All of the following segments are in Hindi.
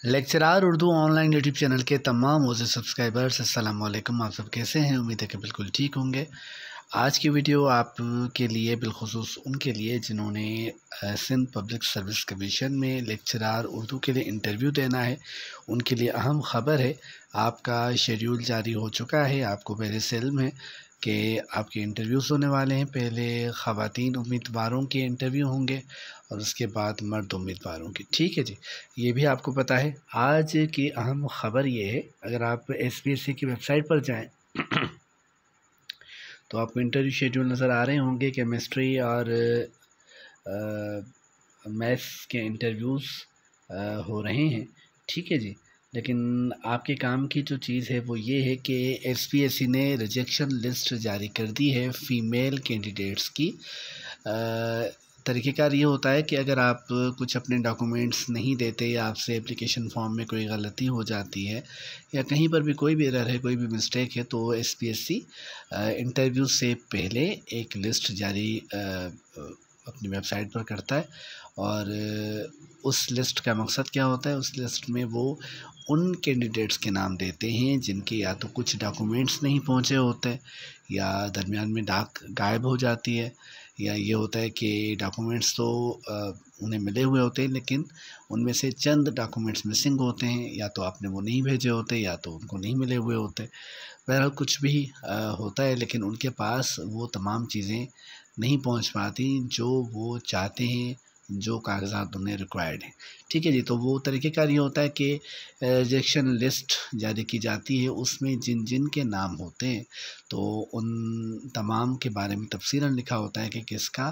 Lecturer Urdu online YouTube channel के तमाम मोज़े सब्सक्राइबर्स अस्सलाम वालेकुम। आप सब कैसे हैं? उम्मीद है कि बिल्कुल ठीक होंगे। आज की वीडियो आप के लिए बिलखुसूस उनके लिए जिन्होंने सिंध पब्लिक सर्विस कमीशन में लेक्चरार उर्दू के लिए इंटरव्यू देना है, उनके लिए अहम ख़बर है। आपका शेड्यूल जारी हो चुका है। आपको पहले से इल्म है कि आपके इंटरव्यूज़ होने वाले हैं। पहले ख़वातीन उम्मीदवारों के इंटरव्यू होंगे और उसके बाद मर्द उम्मीदवारों की। ठीक है जी, ये भी आपको पता है। आज की अहम ख़बर ये है, अगर आप SPSC की वेबसाइट पर जाएं तो आपको इंटरव्यू शेड्यूल नज़र आ रहे होंगे। केमिस्ट्री और मैथ्स के इंटरव्यूज़ हो रहे हैं। ठीक है जी, लेकिन आपके काम की जो चीज़ है वो ये है कि SPSC ने रिजेक्शन लिस्ट जारी कर दी है फ़ीमेल कैंडिडेट्स की। तरीक़ेकार ये होता है कि अगर आप कुछ अपने डॉक्यूमेंट्स नहीं देते या आपसे एप्लीकेशन फॉर्म में कोई गलती हो जाती है या कहीं पर भी कोई भी एरर है, कोई भी मिस्टेक है, तो SPSC इंटरव्यू से पहले एक लिस्ट जारी अपनी वेबसाइट पर करता है। और उस लिस्ट का मकसद क्या होता है? उस लिस्ट में वो उन कैंडिडेट्स के नाम देते हैं जिनके या तो कुछ डॉक्यूमेंट्स नहीं पहुंचे होते या दरमियान में डाक गायब हो जाती है, या ये होता है कि डॉक्यूमेंट्स तो उन्हें मिले हुए होते हैं लेकिन उनमें से चंद डॉक्यूमेंट्स मिसिंग होते हैं, या तो आपने वो नहीं भेजे होते या तो उनको नहीं मिले हुए होते। बहरहाल कुछ भी होता है, लेकिन उनके पास वो तमाम चीज़ें नहीं पहुंच पाती जो वो चाहते हैं, जो कागज़ात उन्हें रिक्वायर्ड हैं। ठीक है जी, तो वो तरीक़ेकार ये होता है कि रिजेक्शन लिस्ट जारी की जाती है। उसमें जिन जिन के नाम होते हैं तो उन तमाम के बारे में तफसीलन लिखा होता है कि किसका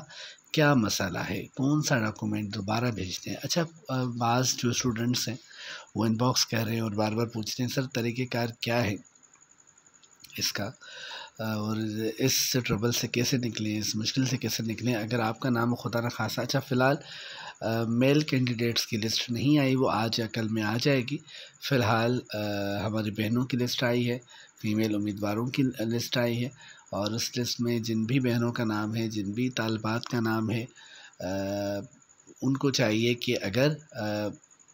क्या मसला है, कौन सा डॉक्यूमेंट दोबारा भेजते हैं। अच्छा, बाज़ जो स्टूडेंट्स हैं वो इनबॉक्स कर रहे हैं और बार बार पूछते हैं, सर तरीक़ेकार क्या है इसका, और इस ट्रबल से कैसे निकलें, इस मुश्किल से कैसे निकलें। अगर आपका नाम खुदा न खासा, अच्छा फ़िलहाल मेल कैंडिडेट्स की लिस्ट नहीं आई, वो आज या कल में आ जाएगी। फ़िलहाल हमारी बहनों की लिस्ट आई है, फ़ीमेल उम्मीदवारों की लिस्ट आई है, और उस लिस्ट में जिन भी बहनों का नाम है, जिन भी तालिबात का नाम है, उनको चाहिए कि अगर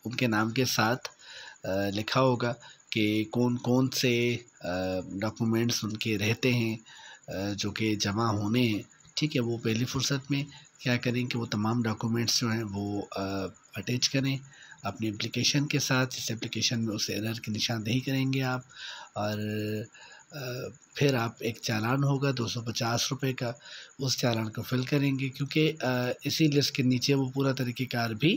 उनके नाम के साथ लिखा होगा कि कौन कौन से डॉक्यूमेंट्स उनके रहते हैं जो कि जमा होने हैं। ठीक है, वो पहली फ़ुर्सत में क्या करें कि वो तमाम डॉक्यूमेंट्स जो हैं वो अटैच करें अपनी एप्लीकेशन के साथ। इस एप्लीकेशन में उस एरर की निशानदेही करेंगे आप, और फिर आप एक चालान होगा 250 रुपये का, उस चालान को फ़िल करेंगे, क्योंकि इसी लिस्ट के नीचे वो पूरा तरीक़ेकार भी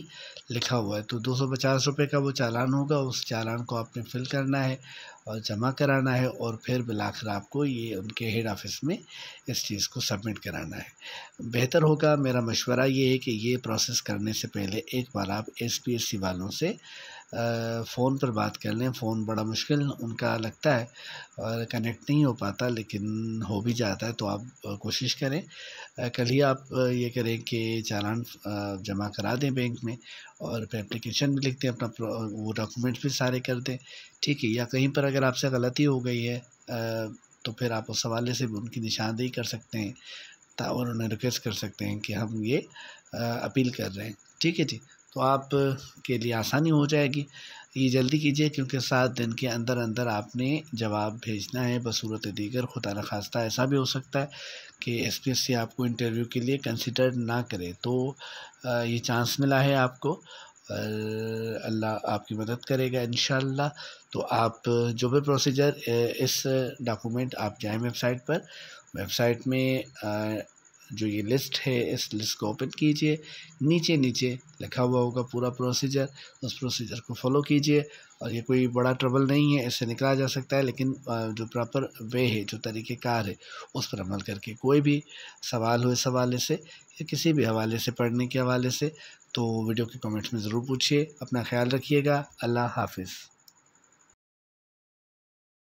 लिखा हुआ है। तो 250 रुपये का वो चालान होगा, उस चालान को आपने फ़िल करना है और जमा कराना है, और फिर बिलाखिर आपको ये उनके हेड ऑफ़िस में इस चीज़ को सबमिट कराना है। बेहतर होगा, मेरा मशवरा ये है कि ये प्रोसेस करने से पहले एक बार आप SPSC वालों से फ़ोन पर बात कर लें। फ़ोन बड़ा मुश्किल उनका लगता है और कनेक्ट नहीं हो पाता, लेकिन हो भी जाता है, तो आप कोशिश करें कल ही आप ये करें कि चालान जमा करा दें बैंक में, और फिर एप्लीकेशन भी लिख दें, अपना वो डॉक्यूमेंट्स भी सारे कर दें। ठीक है, या कहीं पर अगर आपसे गलती हो गई है तो फिर आप उस हवाले से भी उनकी निशानदेही कर सकते हैं और उन्हें रिक्वेस्ट कर सकते हैं कि हम ये अपील कर रहे हैं। ठीक है जी, तो आप के लिए आसानी हो जाएगी। ये जल्दी कीजिए, क्योंकि 7 दिन के अंदर अंदर आपने जवाब भेजना है। बसूरत दीगर खुदा न खास्ता ऐसा भी हो सकता है कि SPSC आपको इंटरव्यू के लिए कंसिडर ना करे, तो ये चांस मिला है आपको, और अल्लाह आपकी मदद करेगा इंशाअल्लाह। तो आप जो भी प्रोसीजर, इस डॉक्यूमेंट आप जाएँ वेबसाइट पर, वेबसाइट में जो ये लिस्ट है इस लिस्ट को ओपन कीजिए। नीचे नीचे लिखा हुआ होगा पूरा प्रोसीजर, उस प्रोसीजर को फॉलो कीजिए। और ये कोई बड़ा ट्रबल नहीं है, इससे निकला जा सकता है, लेकिन जो प्रॉपर वे है, जो तरीक़ेकार है, उस पर अमल करके कोई भी सवाल हो इस हवाले से या किसी भी हवाले से, पढ़ने के हवाले से, तो वीडियो के कमेंट्स में ज़रूर पूछिए। अपना ख्याल रखिएगा। अल्लाह हाफ़िज़।